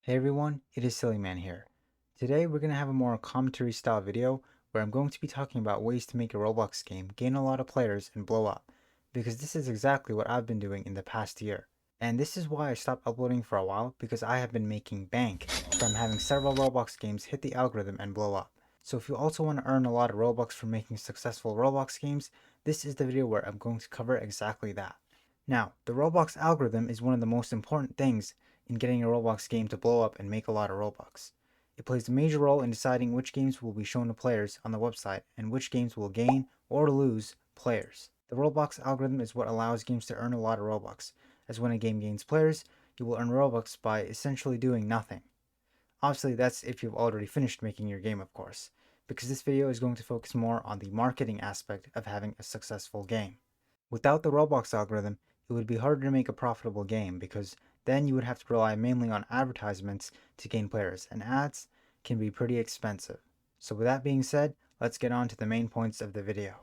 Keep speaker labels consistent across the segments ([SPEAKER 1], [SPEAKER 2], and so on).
[SPEAKER 1] Hey everyone, it is Sillyman here. Today we're going to have a more commentary style video where I'm going to be talking about ways to make a Roblox game gain a lot of players and blow up, because this is exactly what I've been doing in the past year. And this is why I stopped uploading for a while, because I have been making bank from having several Roblox games hit the algorithm and blow up. So if you also want to earn a lot of Robux from making successful Roblox games, this is the video where I'm going to cover exactly that. Now, the Roblox algorithm is one of the most important things in getting a Roblox game to blow up and make a lot of Robux. It plays a major role in deciding which games will be shown to players on the website and which games will gain or lose players. The Roblox algorithm is what allows games to earn a lot of Robux, as when a game gains players, you will earn Robux by essentially doing nothing. Obviously, that's if you've already finished making your game, of course, because this video is going to focus more on the marketing aspect of having a successful game. Without the Roblox algorithm, it would be harder to make a profitable game because then you would have to rely mainly on advertisements to gain players, and ads can be pretty expensive. So with that being said, let's get on to the main points of the video.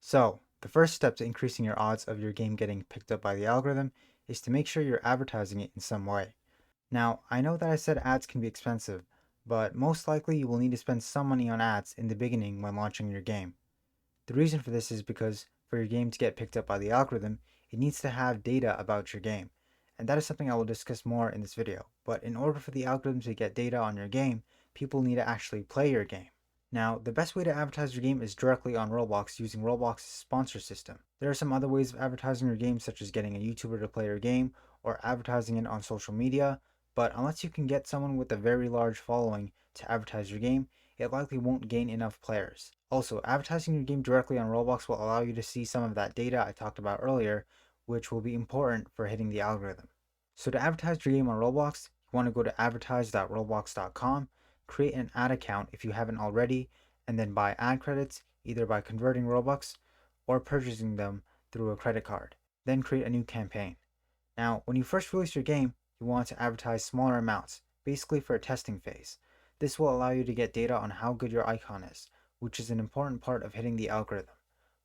[SPEAKER 1] So, the first step to increasing your odds of your game getting picked up by the algorithm is to make sure you're advertising it in some way. Now, I know that I said ads can be expensive, but most likely you will need to spend some money on ads in the beginning when launching your game. The reason for this is because for your game to get picked up by the algorithm, it needs to have data about your game. And that is something I will discuss more in this video. But in order for the algorithm to get data on your game, people need to actually play your game. Now, the best way to advertise your game is directly on Roblox using Roblox's sponsor system. There are some other ways of advertising your game, such as getting a YouTuber to play your game or advertising it on social media, but unless you can get someone with a very large following to advertise your game, it likely won't gain enough players. Also, advertising your game directly on Roblox will allow you to see some of that data I talked about earlier, which will be important for hitting the algorithm. So to advertise your game on Roblox, you want to go to advertise.roblox.com, create an ad account if you haven't already, and then buy ad credits either by converting Robux or purchasing them through a credit card. Then create a new campaign. Now, when you first release your game, you want to advertise smaller amounts, basically for a testing phase. This will allow you to get data on how good your icon is, which is an important part of hitting the algorithm.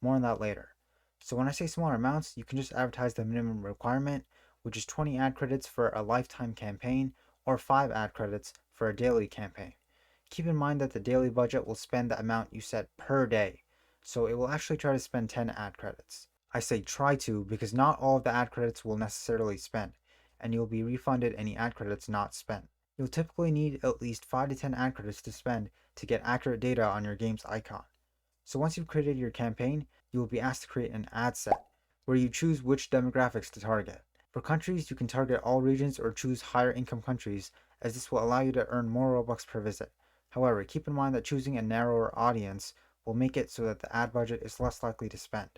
[SPEAKER 1] More on that later. So when I say smaller amounts, you can just advertise the minimum requirement, which is 20 ad credits for a lifetime campaign or 5 ad credits for a daily campaign. Keep in mind that the daily budget will spend the amount you set per day, so it will actually try to spend 10 ad credits. I say try to because not all of the ad credits will necessarily spend, and you'll be refunded any ad credits not spent. You'll typically need at least 5 to 10 ad credits to spend to get accurate data on your game's icon. So once you've created your campaign, you will be asked to create an ad set, where you choose which demographics to target. For countries, you can target all regions or choose higher income countries, as this will allow you to earn more Robux per visit. However, keep in mind that choosing a narrower audience will make it so that the ad budget is less likely to spend.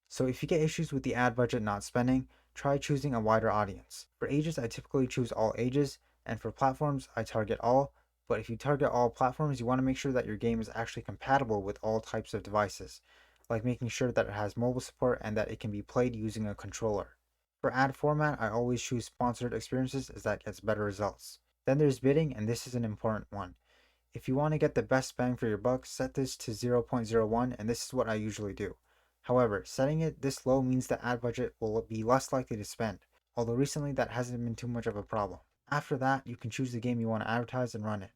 [SPEAKER 1] So if you get issues with the ad budget not spending, try choosing a wider audience. For ages, I typically choose all ages, and for platforms, I target all, but if you target all platforms, you want to make sure that your game is actually compatible with all types of devices, like making sure that it has mobile support and that it can be played using a controller. For ad format, I always choose sponsored experiences as that gets better results. Then there's bidding, and this is an important one. If you want to get the best bang for your buck, set this to 0.01, and this is what I usually do. However, setting it this low means the ad budget will be less likely to spend, although recently that hasn't been too much of a problem. After that, you can choose the game you want to advertise and run it.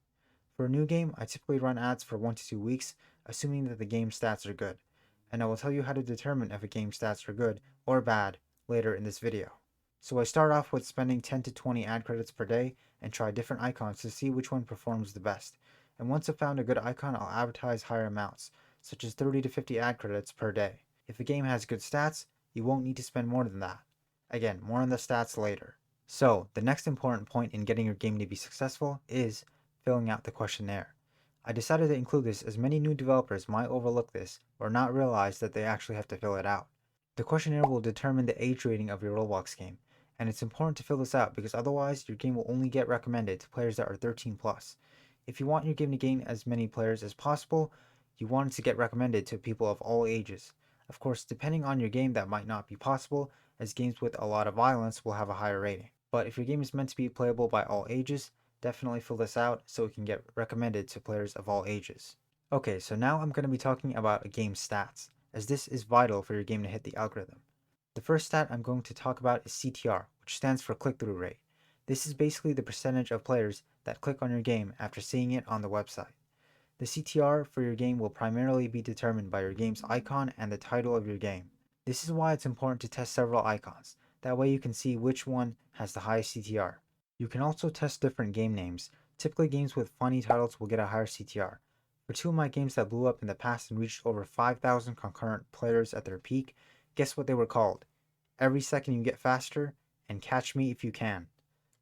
[SPEAKER 1] For a new game, I typically run ads for 1 to 2 weeks, assuming that the game stats are good, and I will tell you how to determine if a game stats are good or bad later in this video. So I start off with spending 10 to 20 ad credits per day and try different icons to see which one performs the best. And once I've found a good icon, I'll advertise higher amounts, such as 30 to 50 ad credits per day. If a game has good stats, you won't need to spend more than that. Again, more on the stats later. So, the next important point in getting your game to be successful is filling out the questionnaire. I decided to include this as many new developers might overlook this or not realize that they actually have to fill it out. The questionnaire will determine the age rating of your Roblox game, and it's important to fill this out because otherwise your game will only get recommended to players that are 13 plus. If you want your game to gain as many players as possible, you want it to get recommended to people of all ages. Of course, depending on your game, that might not be possible, as games with a lot of violence will have a higher rating. But if your game is meant to be playable by all ages, definitely fill this out so it can get recommended to players of all ages. Okay, so now I'm going to be talking about a game's stats, as this is vital for your game to hit the algorithm. The first stat I'm going to talk about is CTR, which stands for click-through rate. This is basically the percentage of players that click on your game after seeing it on the website. The CTR for your game will primarily be determined by your game's icon and the title of your game. This is why it's important to test several icons. That way you can see which one has the highest CTR. You can also test different game names. Typically games with funny titles will get a higher CTR. For two of my games that blew up in the past and reached over 5,000 concurrent players at their peak, guess what they were called? Every Second You Get Faster and Catch Me If You Can.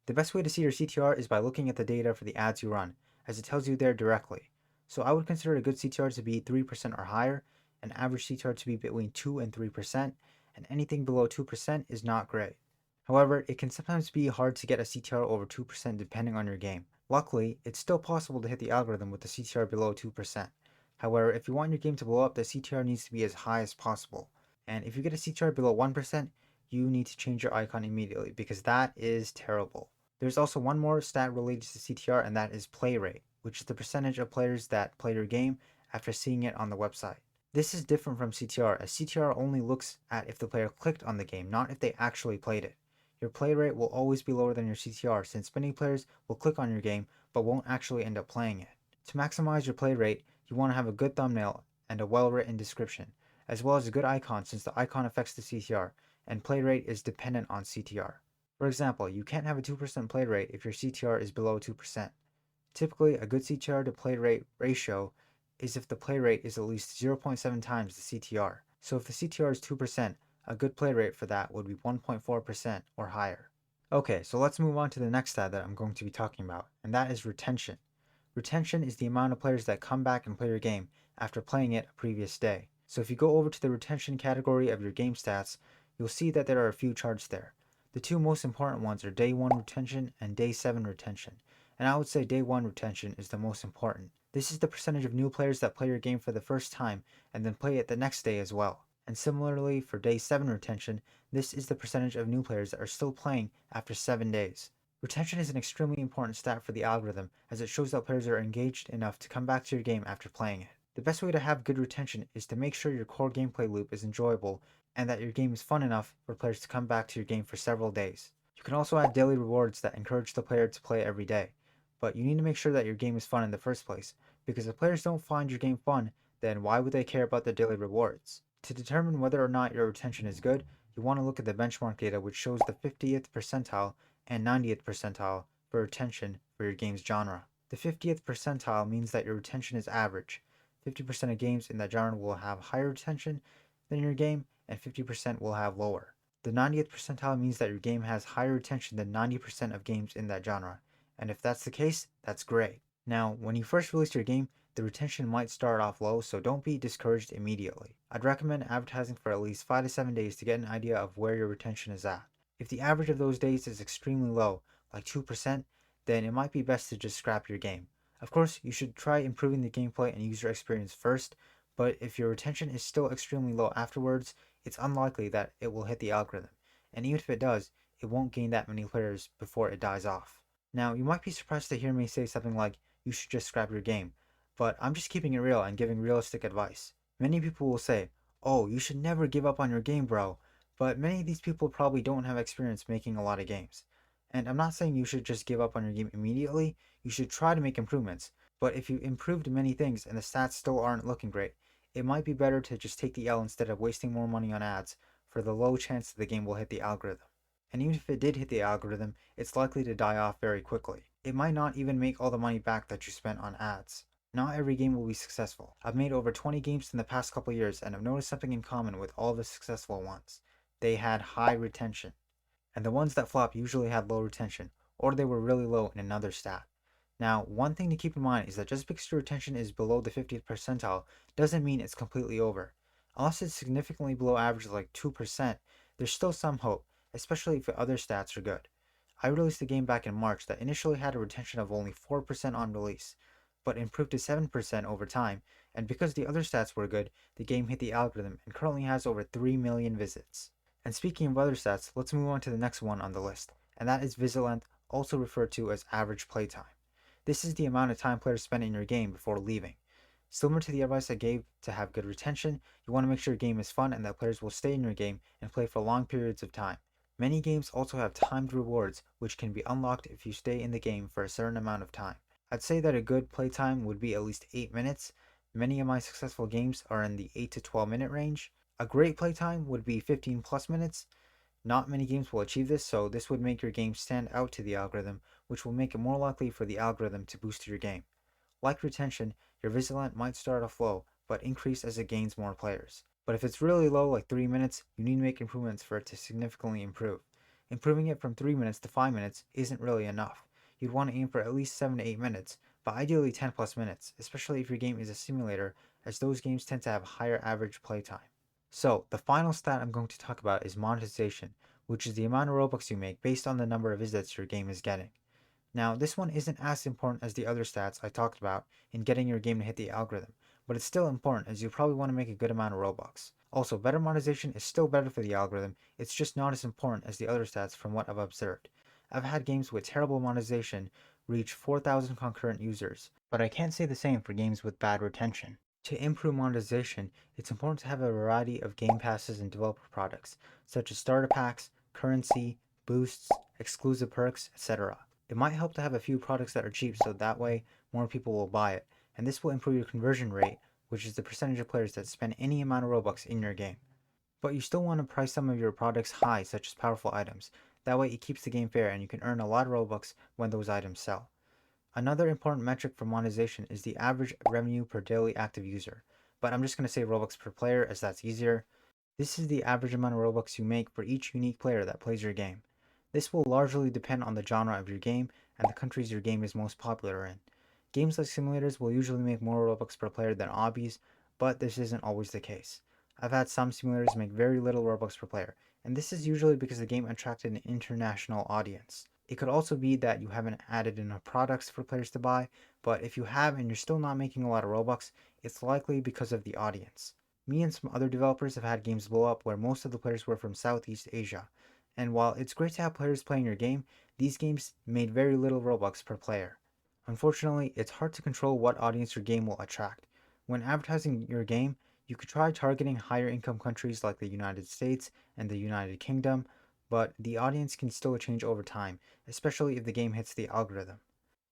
[SPEAKER 1] The best way to see your CTR is by looking at the data for the ads you run, as it tells you there directly. So I would consider a good CTR to be 3% or higher, an average CTR to be between 2 and 3%, and anything below 2% is not great. However, it can sometimes be hard to get a CTR over 2% depending on your game. Luckily, it's still possible to hit the algorithm with a CTR below 2%. However, if you want your game to blow up, the CTR needs to be as high as possible. And if you get a CTR below 1%, you need to change your icon immediately because that is terrible. There's also one more stat related to CTR, and that is play rate, which is the percentage of players that play your game after seeing it on the website. This is different from CTR, as CTR only looks at if the player clicked on the game, not if they actually played it. Your play rate will always be lower than your CTR, since many players will click on your game but won't actually end up playing it. To maximize your play rate, you want to have a good thumbnail and a well-written description, as well as a good icon, since the icon affects the CTR, and play rate is dependent on CTR. For example, you can't have a 2% play rate if your CTR is below 2%. Typically, a good CTR to play rate ratio is if the play rate is at least 0.7 times the CTR. So if the CTR is 2%, a good play rate for that would be 1.4% or higher. Okay, so let's move on to the next stat that I'm going to be talking about, and that is retention. Retention is the amount of players that come back and play your game after playing it a previous day. So if you go over to the retention category of your game stats, you'll see that there are a few charts there. The two most important ones are day 1 retention and day 7 retention, and I would say day 1 retention is the most important. This is the percentage of new players that play your game for the first time and then play it the next day as well. And similarly for day 7 retention, this is the percentage of new players that are still playing after 7 days. Retention is an extremely important stat for the algorithm, as it shows that players are engaged enough to come back to your game after playing it. The best way to have good retention is to make sure your core gameplay loop is enjoyable and that your game is fun enough for players to come back to your game for several days. You can also add daily rewards that encourage the player to play every day, but you need to make sure that your game is fun in the first place, because if players don't find your game fun, then why would they care about the daily rewards? To determine whether or not your retention is good, you want to look at the benchmark data, which shows the 50th percentile and 90th percentile for retention for your game's genre. The 50th percentile means that your retention is average. 50% of games in that genre will have higher retention than your game, and 50% will have lower. The 90th percentile means that your game has higher retention than 90% of games in that genre, and if that's the case, that's great. Now, when you first release your game, the retention might start off low, so don't be discouraged immediately. I'd recommend advertising for at least 5 to 7 days to get an idea of where your retention is at. If the average of those days is extremely low, like 2%, then it might be best to just scrap your game. Of course, you should try improving the gameplay and user experience first, but if your retention is still extremely low afterwards, it's unlikely that it will hit the algorithm, and even if it does, it won't gain that many players before it dies off. Now, you might be surprised to hear me say something like, you should just scrap your game, but I'm just keeping it real and giving realistic advice. Many people will say, oh, you should never give up on your game, bro, but many of these people probably don't have experience making a lot of games. And I'm not saying you should just give up on your game immediately, you should try to make improvements, but if you improved many things and the stats still aren't looking great, it might be better to just take the L instead of wasting more money on ads for the low chance that the game will hit the algorithm. And even if it did hit the algorithm, it's likely to die off very quickly. It might not even make all the money back that you spent on ads. Not every game will be successful. I've made over 20 games in the past couple years, and I've noticed something in common with all the successful ones. They had high retention. And the ones that flop usually had low retention, or they were really low in another stat. Now, one thing to keep in mind is that just because your retention is below the 50th percentile doesn't mean it's completely over. Unless it's significantly below average like 2%, there's still some hope, especially if other stats are good. I released a game back in March that initially had a retention of only 4% on release, but improved to 7% over time, and because the other stats were good, the game hit the algorithm and currently has over 3 million visits. And speaking of other stats, let's move on to the next one on the list, and that is visit length, also referred to as average playtime. This is the amount of time players spend in your game before leaving. Similar to the advice I gave to have good retention, you want to make sure your game is fun and that players will stay in your game and play for long periods of time. Many games also have timed rewards, which can be unlocked if you stay in the game for a certain amount of time. I'd say that a good playtime would be at least 8 minutes. Many of my successful games are in the 8 to 12 minute range. A great playtime would be 15 plus minutes. Not many games will achieve this, so this would make your game stand out to the algorithm, which will make it more likely for the algorithm to boost your game. Like retention, your Vigilant might start off low, but increase as it gains more players. But if it's really low, like 3 minutes, you need to make improvements for it to significantly improve. Improving it from 3 minutes to 5 minutes isn't really enough. You'd want to aim for at least 7 to 8 minutes, but ideally 10 plus minutes, especially if your game is a simulator, as those games tend to have higher average playtime. So, the final stat I'm going to talk about is monetization, which is the amount of Robux you make based on the number of visits your game is getting. Now, this one isn't as important as the other stats I talked about in getting your game to hit the algorithm, but it's still important as you probably want to make a good amount of Robux. Also, better monetization is still better for the algorithm, it's just not as important as the other stats from what I've observed. I've had games with terrible monetization reach 4,000 concurrent users, but I can't say the same for games with bad retention. To improve monetization, it's important to have a variety of game passes and developer products, such as starter packs, currency, boosts, exclusive perks, etc. It might help to have a few products that are cheap so that way more people will buy it, and this will improve your conversion rate, which is the percentage of players that spend any amount of Robux in your game. But you still want to price some of your products high, such as powerful items. That way it keeps the game fair and you can earn a lot of Robux when those items sell. Another important metric for monetization is the average revenue per daily active user, but I'm just going to say Robux per player as that's easier. This is the average amount of Robux you make for each unique player that plays your game. This will largely depend on the genre of your game and the countries your game is most popular in. Games like simulators will usually make more Robux per player than obbies, but this isn't always the case. I've had some simulators make very little Robux per player, and this is usually because the game attracted an international audience. It could also be that you haven't added enough products for players to buy, but if you have and you're still not making a lot of Robux, it's likely because of the audience. Me and some other developers have had games blow up where most of the players were from Southeast Asia, and while it's great to have players playing your game, these games made very little Robux per player. Unfortunately, it's hard to control what audience your game will attract. When advertising your game, you could try targeting higher income countries like the United States and the United Kingdom, but the audience can still change over time, especially if the game hits the algorithm.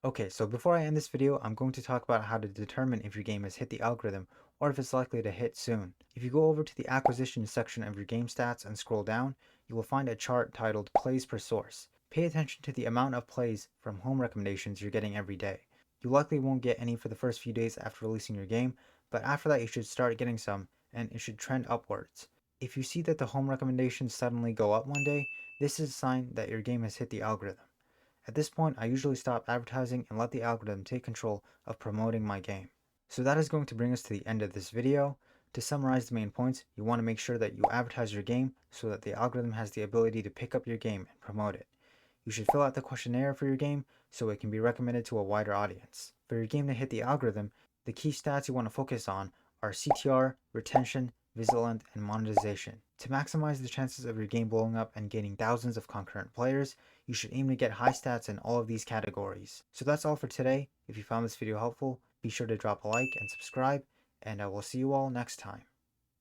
[SPEAKER 1] Okay, so before I end this video, I'm going to talk about how to determine if your game has hit the algorithm or if it's likely to hit soon. If you go over to the acquisition section of your game stats and scroll down, you will find a chart titled Plays per Source. Pay attention to the amount of plays from home recommendations you're getting every day. You likely won't get any for the first few days after releasing your game, but after that you should start getting some, and it should trend upwards. If you see that the home recommendations suddenly go up one day, this is a sign that your game has hit the algorithm. At this point, I usually stop advertising and let the algorithm take control of promoting my game. So that is going to bring us to the end of this video. To summarize the main points, you want to make sure that you advertise your game so that the algorithm has the ability to pick up your game and promote it. You should fill out the questionnaire for your game so it can be recommended to a wider audience. For your game to hit the algorithm, the key stats you want to focus on are CTR, retention, Vigilant, and monetization. To maximize the chances of your game blowing up and gaining thousands of concurrent players, you should aim to get high stats in all of these categories. So that's all for today. If you found this video helpful, be sure to drop a like and subscribe, and I will see you all next time.